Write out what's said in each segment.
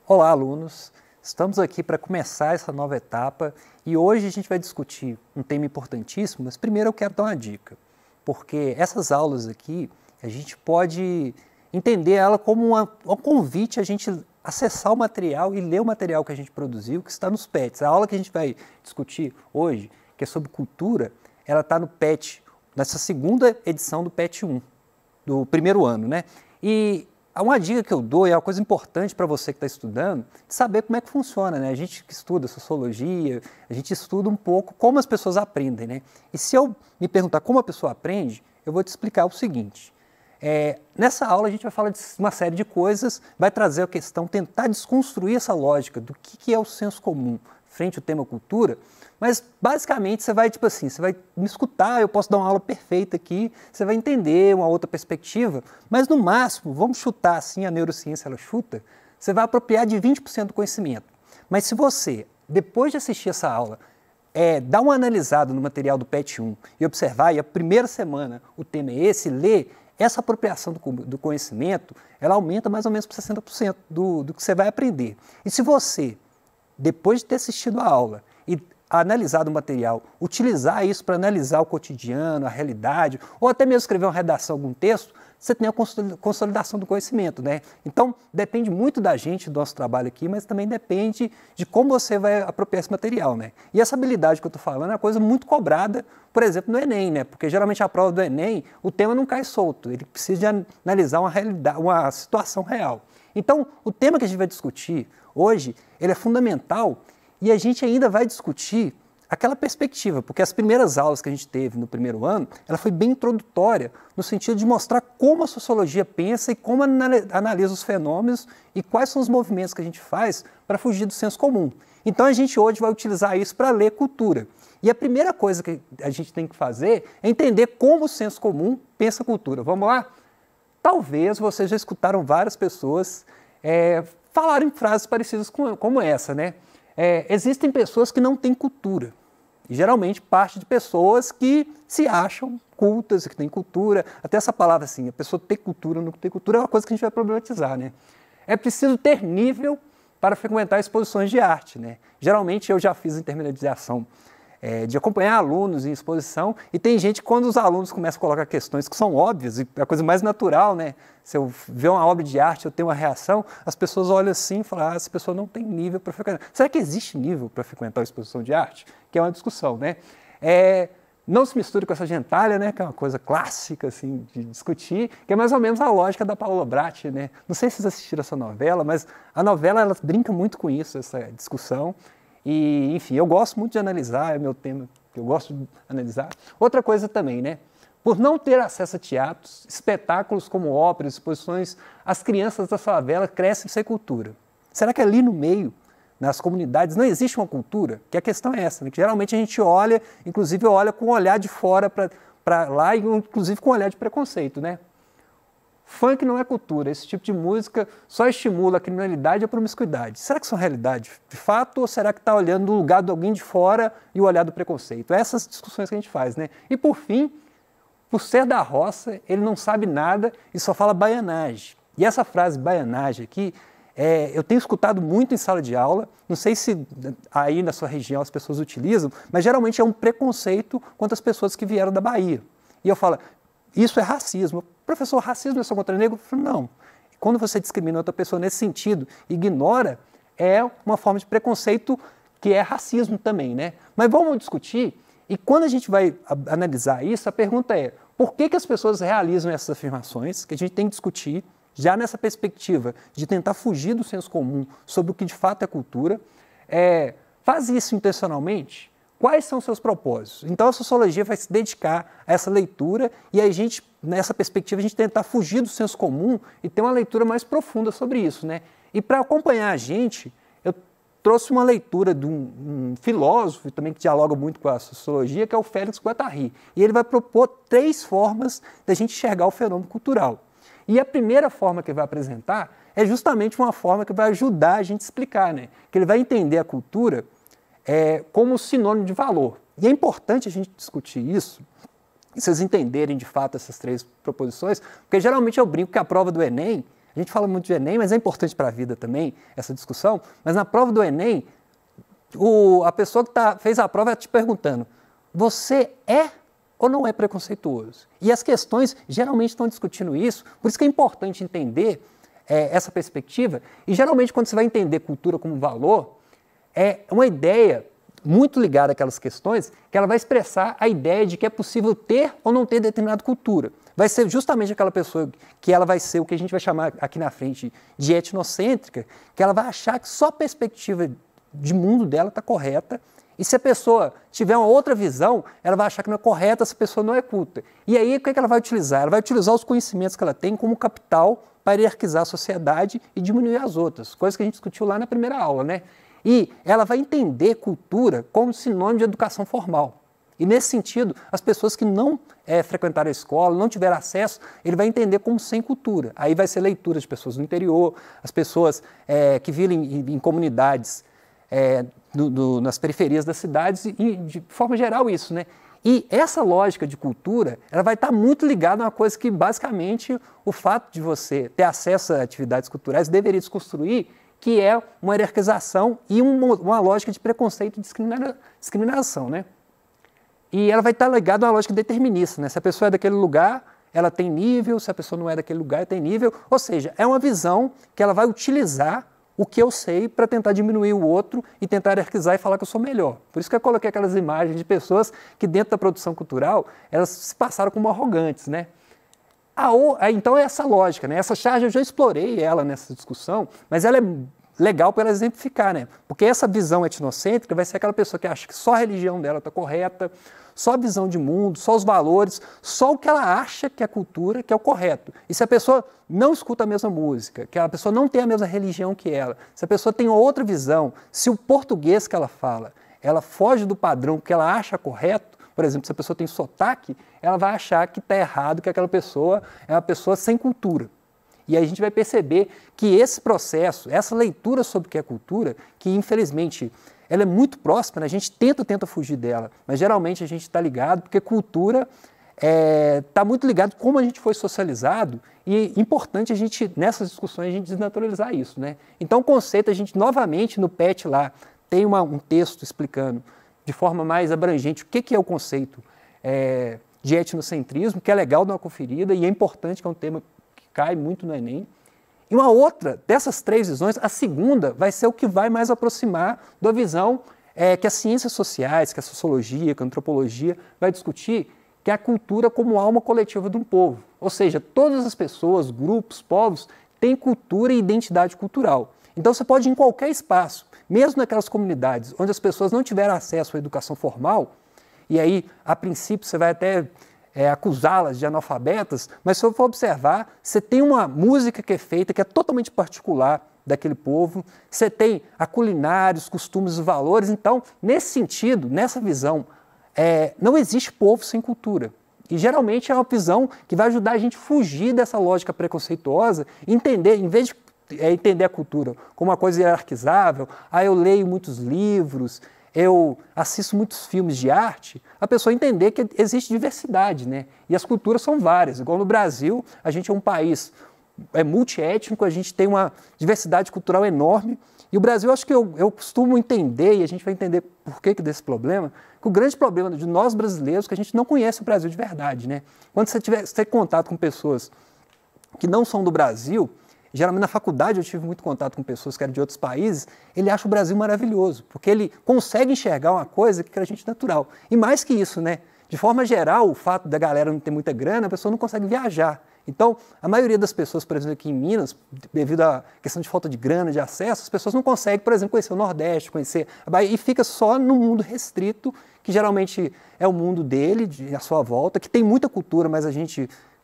Olá, alunos! Estamos aqui para começar essa nova etapa e hoje a gente vai discutir um tema importantíssimo, mas primeiro eu quero dar uma dica, porque essas aulas aqui a gente pode entender ela como um convite a gente acessar o material e ler o material que a gente produziu, que está nos PETs. A aula que a gente vai discutir hoje, que é sobre cultura, ela está no PET, nessa segunda edição do PET 1, do primeiro ano, né? E uma dica que eu dou, e é uma coisa importante para você que está estudando, de saber como é que funciona, né? A gente que estuda sociologia, a gente estuda um pouco como as pessoas aprendem, né? E se eu me perguntar como a pessoa aprende, eu vou te explicar o seguinte. Nessa aula a gente vai falar de uma série de coisas, vai trazer a questão, tentar desconstruir essa lógica do que é o senso comum frente ao tema cultura, mas basicamente você vai, você vai me escutar, eu posso dar uma aula perfeita aqui, você vai entender uma outra perspectiva, mas no máximo, vamos chutar assim, a neurociência ela chuta, você vai apropriar de 20% do conhecimento. Mas se você, depois de assistir essa aula, dar uma analisada no material do PET 1 e observar, e a primeira semana o tema é esse, ler, essa apropriação do conhecimento, ela aumenta mais ou menos para 60% do que você vai aprender. E se você, depois de ter assistido a aula e analisado o material, utilizar isso para analisar o cotidiano, a realidade, ou até mesmo escrever uma redação, algum texto, você tem a consolidação do conhecimento, né? Então, depende muito da gente, do nosso trabalho aqui, mas também depende de como você vai apropriar esse material, né? E essa habilidade que eu estou falando é uma coisa muito cobrada, por exemplo, no Enem, né? Porque geralmente a prova do Enem, o tema não cai solto, ele precisa de analisar uma realidade, uma situação real. Então, o tema que a gente vai discutir hoje, ele é fundamental e a gente ainda vai discutir aquela perspectiva, porque as primeiras aulas que a gente teve no primeiro ano, ela foi bem introdutória, no sentido de mostrar como a sociologia pensa e como analisa os fenômenos e quais são os movimentos que a gente faz para fugir do senso comum. Então a gente hoje vai utilizar isso para ler cultura. E a primeira coisa que a gente tem que fazer é entender como o senso comum pensa a cultura. Vamos lá? Talvez vocês já escutaram várias pessoas falarem frases parecidas como essa, né? Existem pessoas que não têm cultura, e geralmente parte de pessoas que se acham cultas, que têm cultura, até essa palavra assim, a pessoa ter cultura ou não ter cultura é uma coisa que a gente vai problematizar, né? É preciso ter nível para frequentar exposições de arte, né? Geralmente eu já fiz intermediação de acompanhar alunos em exposição, e tem gente que quando os alunos começam a colocar questões que são óbvias, e é a coisa mais natural, né? Se eu ver uma obra de arte, eu tenho uma reação, as pessoas olham assim e falam, essa pessoa não tem nível para frequentar. Será que existe nível para frequentar uma exposição de arte? Que é uma discussão, né? Não se misture com essa gentalha, né? Que é uma coisa clássica, assim, de discutir, que é mais ou menos a lógica da Paola Bracho, né? Não sei se vocês assistiram essa novela, mas a novela, ela brinca muito com isso, essa discussão. E, enfim, eu gosto muito de analisar, é meu tema que eu gosto de analisar. Outra coisa também, né? Por não ter acesso a teatros, espetáculos como óperas, exposições, as crianças da favela crescem sem cultura. Será que ali no meio, nas comunidades, não existe uma cultura? Que a questão é essa, né? Que geralmente a gente olha, inclusive olha com um olhar de fora para lá, e inclusive com um olhar de preconceito, né? Funk não é cultura, esse tipo de música só estimula a criminalidade e a promiscuidade. Será que isso é uma realidade de fato ou será que está olhando do lugar de alguém de fora e o olhar do preconceito? Essas discussões que a gente faz, né? E por fim, por ser da roça, ele não sabe nada e só fala baianagem. E essa frase baianagem aqui, eu tenho escutado muito em sala de aula, não sei se aí na sua região as pessoas utilizam, mas geralmente é um preconceito contra as pessoas que vieram da Bahia. E eu falo, isso é racismo. Professor, racismo é só contra negro? Eu falo, não. Quando você discrimina outra pessoa nesse sentido, ignora, é uma forma de preconceito que é racismo também, né? Mas vamos discutir, e quando a gente vai analisar isso, a pergunta é, por que as pessoas realizam essas afirmações, que a gente tem que discutir, já nessa perspectiva de tentar fugir do senso comum sobre o que de fato é cultura, faz isso intencionalmente? Quais são os seus propósitos? Então a sociologia vai se dedicar a essa leitura e a gente, nessa perspectiva, a gente tentar fugir do senso comum e ter uma leitura mais profunda sobre isso, né? E para acompanhar a gente, eu trouxe uma leitura de um filósofo também que dialoga muito com a sociologia, que é o Félix Guattari. E ele vai propor 3 formas da gente enxergar o fenômeno cultural. E a primeira forma que ele vai apresentar é justamente uma forma que vai ajudar a gente a explicar, né? Que ele vai entender a cultura como sinônimo de valor. E é importante a gente discutir isso, e vocês entenderem de fato essas 3 proposições, porque geralmente eu brinco que a prova do Enem, A gente fala muito de Enem, mas é importante para a vida também, essa discussão. Mas na prova do Enem, a pessoa que fez a prova está te perguntando, você é ou não é preconceituoso? E as questões geralmente estão discutindo isso, por isso que é importante entender essa perspectiva. E geralmente quando você vai entender cultura como valor, é uma ideia muito ligada àquelas questões, que ela vai expressar a ideia de que é possível ter ou não ter determinada cultura. Vai ser justamente aquela pessoa que ela vai ser o que a gente vai chamar aqui na frente de etnocêntrica, que ela vai achar que só a perspectiva de mundo dela está correta, e se a pessoa tiver uma outra visão, ela vai achar que não é correta, essa pessoa não é culta. E aí o que ela vai utilizar? Ela vai utilizar os conhecimentos que ela tem como capital para hierarquizar a sociedade e diminuir as outras, coisas que a gente discutiu lá na primeira aula, né? E ela vai entender cultura como sinônimo de educação formal. E nesse sentido, as pessoas que não frequentaram a escola, não tiveram acesso, ele vai entender como sem cultura. Aí vai ser leitura de pessoas do interior, as pessoas que vivem em comunidades nas periferias das cidades, e de forma geral isso, né? E essa lógica de cultura, ela vai estar muito ligada a uma coisa que basicamente o fato de você ter acesso a atividades culturais deveria desconstruir, que é uma hierarquização e uma lógica de preconceito e discriminação, né? E ela vai estar ligada a uma lógica determinista, né? Se a pessoa é daquele lugar, ela tem nível, se a pessoa não é daquele lugar, ela tem nível. Ou seja, é uma visão que ela vai utilizar o que eu sei para tentar diminuir o outro e tentar hierarquizar e falar que eu sou melhor. Por isso que eu coloquei aquelas imagens de pessoas que dentro da produção cultural, elas se passaram como arrogantes, né? Então é essa lógica, né? Essa charge eu já explorei ela nessa discussão, mas ela é legal para ela exemplificar, né? Porque essa visão etnocêntrica vai ser aquela pessoa que acha que só a religião dela está correta, só a visão de mundo, só os valores, só o que ela acha que é cultura, que é o correto. E se a pessoa não escuta a mesma música, que a pessoa não tem a mesma religião que ela, se a pessoa tem outra visão, se o português que ela fala, ela foge do padrão que ela acha correto, por exemplo, se a pessoa tem sotaque, ela vai achar que está errado, que aquela pessoa é uma pessoa sem cultura. E aí a gente vai perceber que esse processo, essa leitura sobre o que é cultura, que infelizmente ela é muito próxima, né? A gente tenta fugir dela, mas geralmente a gente está ligado, porque cultura está muito ligado como a gente foi socializado, e é importante a gente, nessas discussões, a gente desnaturalizar isso, né? Então o conceito, a gente novamente no PET lá, tem um texto explicando de forma mais abrangente o que é o conceito de etnocentrismo, que é legal dar uma conferida e é importante, que é um tema que cai muito no Enem. E uma outra dessas três visões, a segunda, vai ser o que vai mais aproximar da visão que as ciências sociais, que a sociologia, que a antropologia vai discutir, que é a cultura como alma coletiva de um povo. Ou seja, todas as pessoas, grupos, povos, têm cultura e identidade cultural. Então você pode ir em qualquer espaço, mesmo naquelas comunidades onde as pessoas não tiveram acesso à educação formal, e aí, a princípio, você vai até acusá-las de analfabetas, mas se eu for observar, você tem uma música que é feita, que é totalmente particular daquele povo, você tem a culinária, os costumes, os valores. Então, nesse sentido, nessa visão, não existe povo sem cultura. E geralmente é uma visão que vai ajudar a gente a fugir dessa lógica preconceituosa, entender, em vez de entender a cultura como uma coisa hierarquizável, eu leio muitos livros, eu assisto muitos filmes de arte, a pessoa entender que existe diversidade, né? E as culturas são várias. Igual no Brasil, a gente é um país multiétnico, a gente tem uma diversidade cultural enorme. E o Brasil, acho que eu costumo entender, e a gente vai entender por que desse problema, que o grande problema de nós brasileiros é que a gente não conhece o Brasil de verdade, né? Quando você tem contato com pessoas que não são do Brasil, geralmente na faculdade eu tive muito contato com pessoas que eram de outros países, ele acha o Brasil maravilhoso, porque ele consegue enxergar uma coisa que a gente é natural. E mais que isso, né? De forma geral, o fato da galera não ter muita grana, a pessoa não consegue viajar. Então, a maioria das pessoas, por exemplo, aqui em Minas, devido à questão de falta de grana, de acesso, as pessoas não conseguem, por exemplo, conhecer o Nordeste, conhecer a Bahia, e fica só no mundo restrito, que geralmente é o mundo dele, à sua volta, que tem muita cultura, mas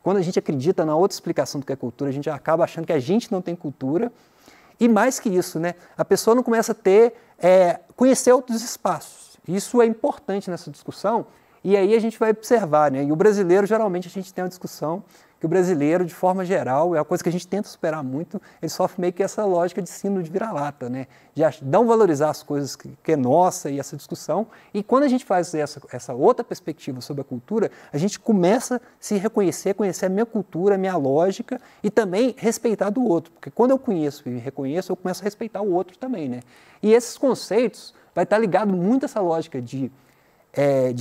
quando a gente acredita na outra explicação do que é cultura, a gente acaba achando que a gente não tem cultura. E mais que isso, né, a pessoa não começa a conhecer outros espaços. Isso é importante nessa discussão. E aí a gente vai observar, né? E o brasileiro, geralmente, a gente tem uma discussão que o brasileiro, de forma geral, é uma coisa que a gente tenta superar muito, ele sofre meio que essa lógica de síndrome de vira-lata, né? De não valorizar as coisas que é nossa e essa discussão. E quando a gente faz essa outra perspectiva sobre a cultura, a gente começa a se reconhecer, conhecer a minha cultura, a minha lógica e também respeitar do outro. Porque quando eu conheço e me reconheço, eu começo a respeitar o outro também, né? E esses conceitos vai estar ligado muito a essa lógica de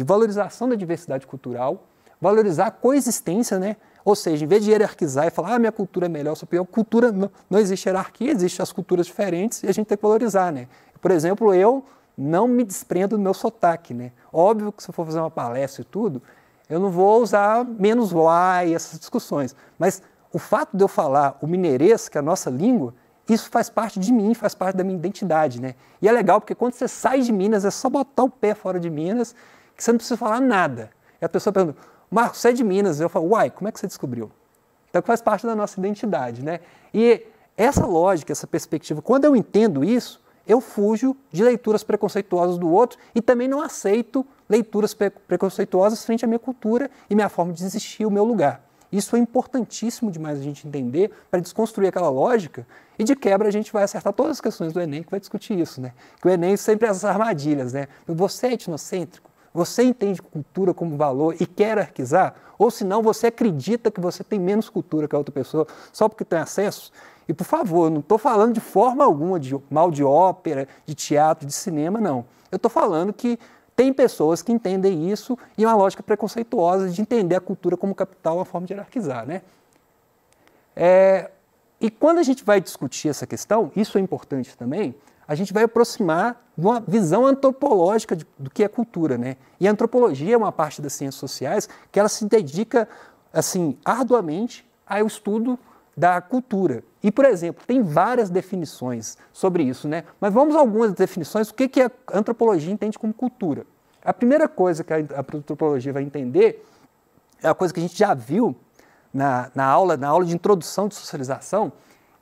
valorização da diversidade cultural, valorizar a coexistência, né? Ou seja, em vez de hierarquizar e falar, minha cultura é melhor, superior, cultura, não existe hierarquia, existem as culturas diferentes e a gente tem que valorizar, né? Por exemplo, eu não me desprendo do meu sotaque, né? Óbvio que se eu for fazer uma palestra e tudo, eu não vou usar menos lá e essas discussões, mas o fato de eu falar o mineirês, que é a nossa língua, isso faz parte de mim, faz parte da minha identidade, né? E é legal porque quando você sai de Minas, é só botar o pé fora de Minas, que você não precisa falar nada. E a pessoa pergunta, Marcos, você é de Minas? Eu falo, uai, como é que você descobriu? Então faz parte da nossa identidade, né? E essa lógica, essa perspectiva, quando eu entendo isso, eu fujo de leituras preconceituosas do outro e também não aceito leituras preconceituosas frente à minha cultura e minha forma de existir, o meu lugar. Isso é importantíssimo demais a gente entender para desconstruir aquela lógica e de quebra a gente vai acertar todas as questões do Enem que vai discutir isso, né? Que o Enem sempre é essas armadilhas, né? Você é etnocêntrico? Você entende cultura como valor e quer hierarquizar? Ou senão você acredita que você tem menos cultura que a outra pessoa só porque tem acesso? E por favor, eu não estou falando de forma alguma de mal de ópera, de teatro, de cinema, não. Eu estou falando que tem pessoas que entendem isso e uma lógica preconceituosa de entender a cultura como capital, uma forma de hierarquizar, né? E quando a gente vai discutir essa questão, isso é importante também, a gente vai aproximar de uma visão antropológica do que é cultura, né? E a antropologia é uma parte das ciências sociais que ela se dedica, assim, arduamente ao estudo da cultura. E, por exemplo, tem várias definições sobre isso, né? Mas vamos a algumas definições, o que a antropologia entende como cultura. A primeira coisa que a antropologia vai entender é a coisa que a gente já viu na aula de introdução de socialização,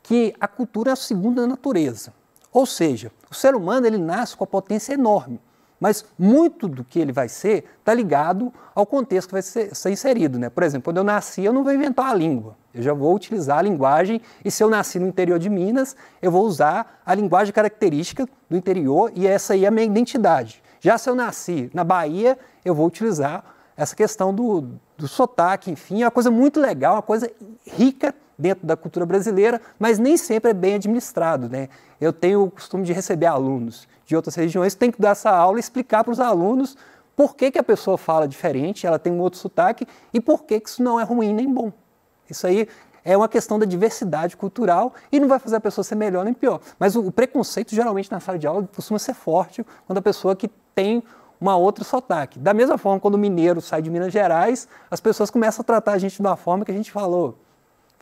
que a cultura é a segunda natureza. Ou seja, o ser humano ele nasce com a potência enorme, mas muito do que ele vai ser está ligado ao contexto que vai ser inserido, né? Por exemplo, quando eu nasci, eu não vou inventar a língua, eu já vou utilizar a linguagem, e se eu nasci no interior de Minas, eu vou usar a linguagem característica do interior, e essa aí é a minha identidade. Já se eu nasci na Bahia, eu vou utilizar essa questão do sotaque, enfim, é uma coisa muito legal, uma coisa rica dentro da cultura brasileira, mas nem sempre é bem administrado, né? Eu tenho o costume de receber alunos de outras regiões, tenho que dar essa aula e explicar para os alunos por que a pessoa fala diferente, ela tem um outro sotaque e por que isso não é ruim nem bom. Isso aí é uma questão da diversidade cultural e não vai fazer a pessoa ser melhor nem pior. Mas o preconceito, geralmente, na sala de aula, costuma ser forte quando a pessoa que tem uma outra sotaque. Da mesma forma, quando o mineiro sai de Minas Gerais, as pessoas começam a tratar a gente de uma forma que a gente falou,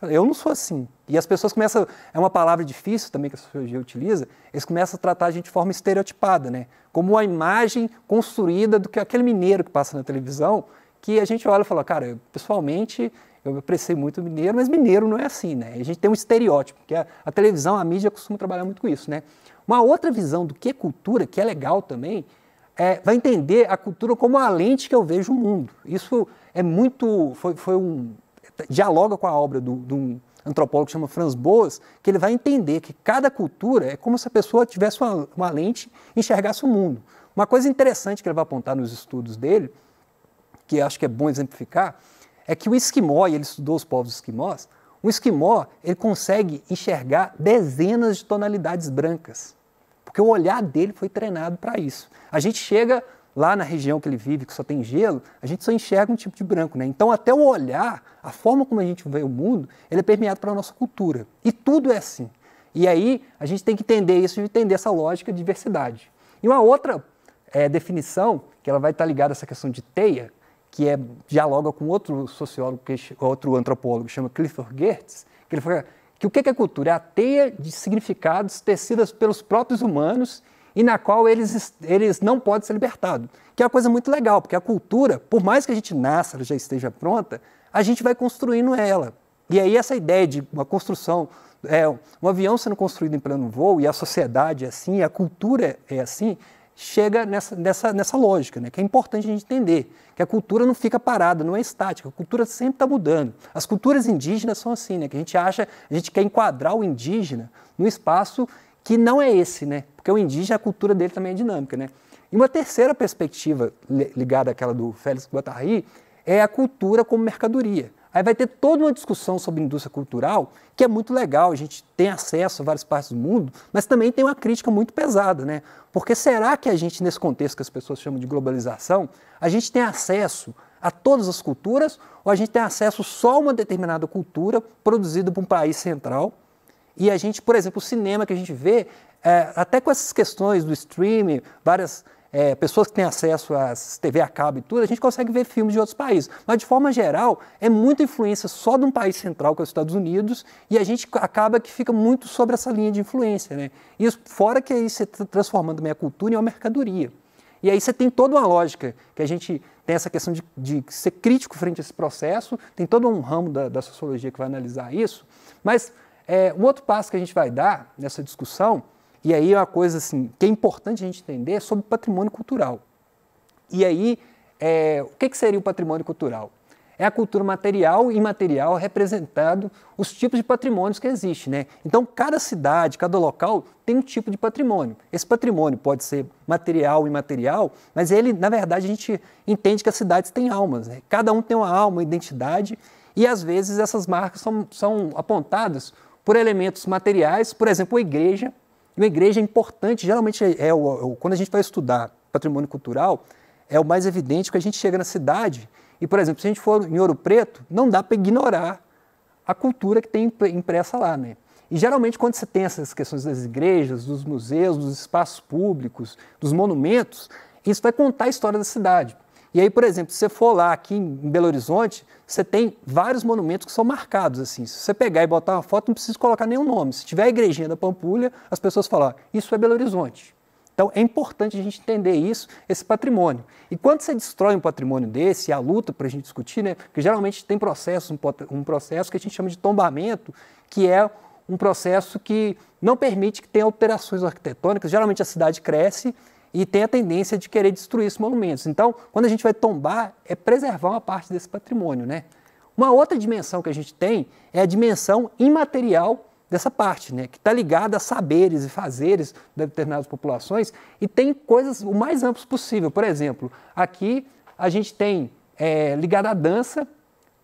eu não sou assim. E as pessoas começam, é uma palavra difícil também que a sociologia utiliza, eles começam a tratar a gente de forma estereotipada, né? Como uma imagem construída do que aquele mineiro que passa na televisão, que a gente olha e fala, cara, pessoalmente, eu apreciei muito o mineiro, mas mineiro não é assim, né? A gente tem um estereótipo, que a televisão, a mídia costuma trabalhar muito com isso, né? Uma outra visão do que é cultura, que é legal também, vai entender a cultura como a lente que eu vejo o mundo. Isso é muito, dialoga com a obra de um antropólogo que chama Franz Boas, que ele vai entender que cada cultura é como se a pessoa tivesse uma lente e enxergasse o mundo. Uma coisa interessante que ele vai apontar nos estudos dele, que acho que é bom exemplificar, é que o esquimó, e ele estudou os povos esquimós, o esquimó ele consegue enxergar dezenas de tonalidades brancas, porque o olhar dele foi treinado para isso. A gente chega lá na região que ele vive, que só tem gelo, a gente só enxerga um tipo de branco, né? Então, até o olhar, a forma como a gente vê o mundo, ele é permeado pela nossa cultura. E tudo é assim. E aí, a gente tem que entender isso e entender essa lógica de diversidade. E uma outra definição, que ela vai estar ligada a essa questão de teia, que dialoga com outro sociólogo, outro antropólogo, que chama Clifford Geertz, que ele fala que o que é cultura? É a teia de significados tecidas pelos próprios humanos e na qual eles não podem ser libertados. Que é uma coisa muito legal, porque a cultura, por mais que a gente nasça, ela já esteja pronta, a gente vai construindo ela. E aí essa ideia de uma construção, um avião sendo construído em plano voo, e a sociedade é assim, e a cultura é assim, chega nessa lógica, né? Que é importante a gente entender, que a cultura não fica parada, não é estática, a cultura sempre está mudando. As culturas indígenas são assim, né? Que a gente quer enquadrar o indígena num espaço que não é esse, né? Porque o indígena, a cultura dele também é dinâmica, né? E uma terceira perspectiva ligada àquela do Félix Guattari é a cultura como mercadoria. Aí vai ter toda uma discussão sobre indústria cultural, que é muito legal, a gente tem acesso a várias partes do mundo, mas também tem uma crítica muito pesada, né? Porque será que a gente, nesse contexto que as pessoas chamam de globalização, a gente tem acesso a todas as culturas ou a gente tem acesso só a uma determinada cultura produzida por um país central? E a gente, por exemplo, o cinema que a gente vê, até com essas questões do streaming, várias pessoas que têm acesso à TV a cabo e tudo, a gente consegue ver filmes de outros países. Mas, de forma geral, é muita influência só de um país central, que é os Estados Unidos, e a gente acaba que fica muito sobre essa linha de influência, né? Isso, fora que aí você está transformando também a cultura em uma mercadoria. E aí você tem toda uma lógica, que a gente tem essa questão de ser crítico frente a esse processo, tem todo um ramo da sociologia que vai analisar isso, mas um outro passo que a gente vai dar nessa discussão, e aí é uma coisa assim, que é importante a gente entender, é sobre patrimônio cultural. E aí, o que seria o patrimônio cultural? É a cultura material e imaterial representado os tipos de patrimônios que existem, né? Então, cada cidade, cada local tem um tipo de patrimônio. Esse patrimônio pode ser material e imaterial, mas ele, na verdade, a gente entende que as cidades têm almas, né? Cada um tem uma alma, uma identidade, e às vezes essas marcas são apontadas por elementos materiais, por exemplo, a igreja. Uma igreja é importante, geralmente quando a gente vai estudar patrimônio cultural, é o mais evidente que a gente chega na cidade e, por exemplo, se a gente for em Ouro Preto, não dá para ignorar a cultura que tem impressa lá, né? E geralmente quando você tem essas questões das igrejas, dos museus, dos espaços públicos, dos monumentos, isso vai contar a história da cidade. E aí, por exemplo, se você for lá aqui em Belo Horizonte, você tem vários monumentos que são marcados, assim. Se você pegar e botar uma foto, não precisa colocar nenhum nome. Se tiver a igrejinha da Pampulha, as pessoas falam, isso é Belo Horizonte. Então, é importante a gente entender isso, esse patrimônio. E quando você destrói um patrimônio desse, e a luta para a gente discutir, né, porque geralmente tem um processo que a gente chama de tombamento, que é um processo que não permite que tenha alterações arquitetônicas. Geralmente a cidade cresce e tem a tendência de querer destruir esses monumentos. Então, quando a gente vai tombar, é preservar uma parte desse patrimônio, né? Uma outra dimensão que a gente tem é a dimensão imaterial dessa parte, né? Que está ligada a saberes e fazeres de determinadas populações e tem coisas o mais amplas possível. Por exemplo, aqui a gente tem, ligada à dança,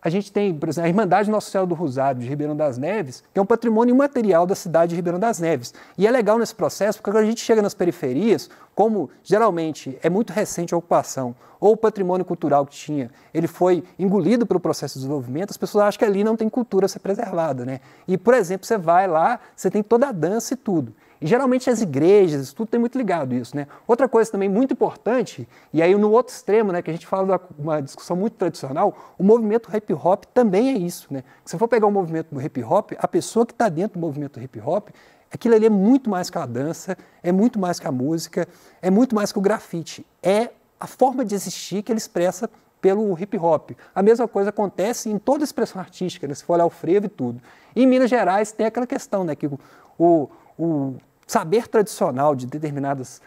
a gente tem, por exemplo, a Irmandade Nossa Senhora do Rosário de Ribeirão das Neves, que é um patrimônio imaterial da cidade de Ribeirão das Neves. E é legal nesse processo, porque quando a gente chega nas periferias, como geralmente é muito recente a ocupação, ou o patrimônio cultural que tinha, ele foi engolido pelo processo de desenvolvimento, as pessoas acham que ali não tem cultura a ser preservada, né? E, por exemplo, você vai lá, você tem toda a dança e tudo. E geralmente as igrejas, tudo tem muito ligado isso, né? Outra coisa também muito importante, e aí no outro extremo, né, que a gente fala de uma discussão muito tradicional, o movimento hip hop também é isso, né? Se for pegar o movimento do hip hop, a pessoa que está dentro do movimento hip hop, aquilo ali é muito mais que a dança, é muito mais que a música, é muito mais que o grafite. É a forma de existir que ele expressa pelo hip hop. A mesma coisa acontece em toda a expressão artística, né? Se for olhar o frevo e tudo. E em Minas Gerais tem aquela questão, né, que o saber tradicional de determinadas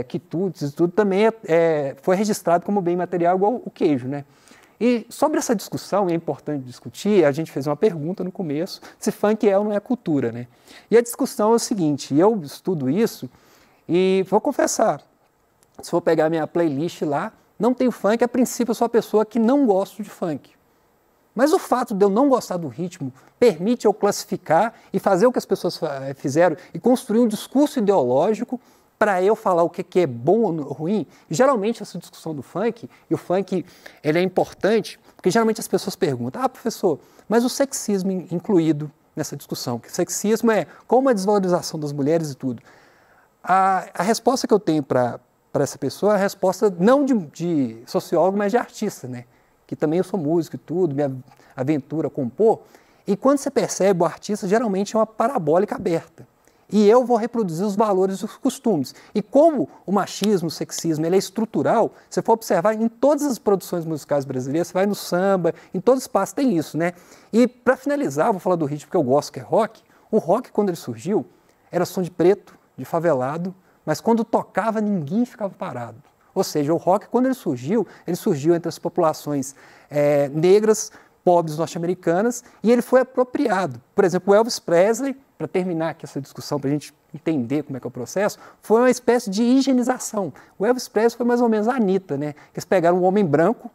quitutes e tudo também foi registrado como bem material igual o queijo, né? E sobre essa discussão, e é importante discutir, a gente fez uma pergunta no começo, se funk é ou não é cultura, né? E a discussão é o seguinte, eu estudo isso e vou confessar, se for pegar minha playlist lá, não tem funk, a princípio eu sou uma pessoa que não gosto de funk. Mas o fato de eu não gostar do ritmo permite eu classificar e fazer o que as pessoas fizeram e construir um discurso ideológico para eu falar o que é bom ou ruim. E, geralmente essa discussão do funk, e o funk ele é importante, porque geralmente as pessoas perguntam, professor, mas o sexismo incluído nessa discussão, que sexismo é como a desvalorização das mulheres e tudo. A resposta que eu tenho para essa pessoa é a resposta não de sociólogo, mas de artista, né? Que também eu sou músico e tudo, minha aventura compor, e quando você percebe o artista, geralmente é uma parabólica aberta. E eu vou reproduzir os valores e os costumes. E como o machismo, o sexismo, ele é estrutural, você for observar em todas as produções musicais brasileiras, você vai no samba, em todo espaço tem isso, né? E para finalizar, vou falar do ritmo que eu gosto, que é rock. O rock, quando ele surgiu, era som de preto, de favelado, mas quando tocava ninguém ficava parado. Ou seja, o rock, quando ele surgiu entre as populações negras, pobres norte-americanas, e ele foi apropriado. Por exemplo, o Elvis Presley, para terminar aqui essa discussão, para a gente entender como é que é o processo, foi uma espécie de higienização. O Elvis Presley foi mais ou menos a Anitta, né? Eles pegaram um homem branco,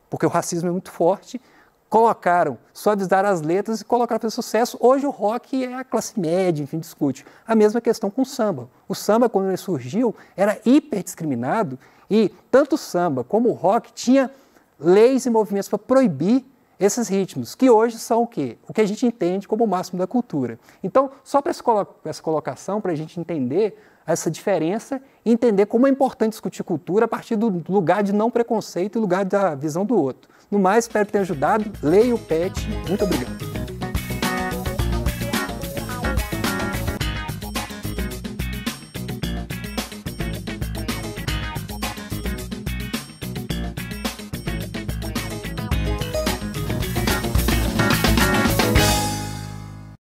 porque o racismo é muito forte, colocaram, suavizaram as letras e colocaram para sucesso. Hoje o rock é a classe média, enfim, discute. A mesma questão com o samba. O samba, quando ele surgiu, era hiper discriminado e tanto o samba como o rock tinha leis e movimentos para proibir esses ritmos, que hoje são o quê? O que a gente entende como o máximo da cultura. Então, só para essa colocação, para a gente entender essa diferença e entender como é importante discutir cultura a partir do lugar de não preconceito e lugar da visão do outro. No mais, espero que tenha ajudado. Leia o PET. Muito obrigado.